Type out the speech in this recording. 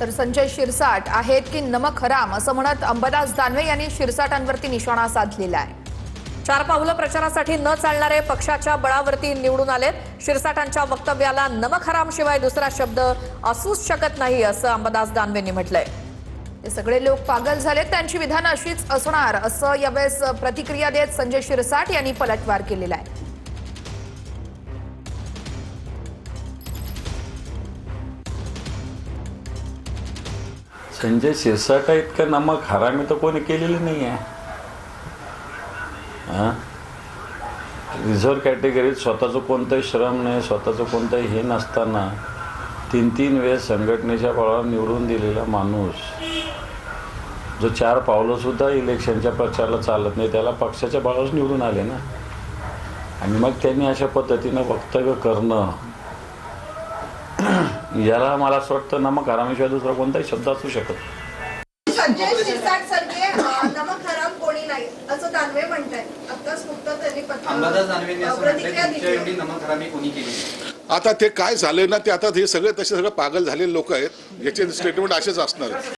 तर संजय शिरसाट आहेत की नमक हराम असं म्हणत अंबादास दानवे यांनी शिरसाटांवरती निशाणा साधलेला आहे। 4 पावलं प्रचारासाठी न चालणारे पक्षाच्या बळावरती निवडून आलेत। शिरसाटांच्या वक्तव्याला नमक हराम शिवाय दुसरा शब्द असूच शकत नाही असं अंबादास दानवेंनी म्हटलंय। हे सगळे लोक पागल झालेत, त्यांची विधानं अशीच असणार असं यावेळेस प्रतिक्रिया देत संजय शिरसाट यांनी पलटवार केलेला आहे। संजय शिरसाट इतकं नमक हरामी तर कोणी केलेलं नाही आहे। रिझर्व्ह कॅटेगरीत स्वतःचं कोणतंही श्रम नाही, स्वतःचं कोणतंही हे नसताना 3 वेळेस संघटनेच्या बळावर निवडून दिलेला माणूस जो 4 पावलंसुद्धा इलेक्शनच्या प्रचाराला चालत नाही, त्याला पक्षाच्या बळावर निवडून आले ना। आणि मग त्यांनी अशा पद्धतीनं वक्तव्य करणं, याला मला असं वाटतं नमक हरामीशिवाय दुसरा कोणताही शब्द असू शकत। संजय शिरसाट सारखे नमक हराम कोणी नाही असं दानवे म्हणतात। आताच नुकतं त्यांनी अंबादास दानवेंनी असं म्हटलं की एवढी नमक हरामी कोणी केली। आता ते काय झाले ना, ते आता हे सगळे तसे सगळे पागल झालेले लोक आहेत, याचे स्टेटमेंट असेच असणार आहेत।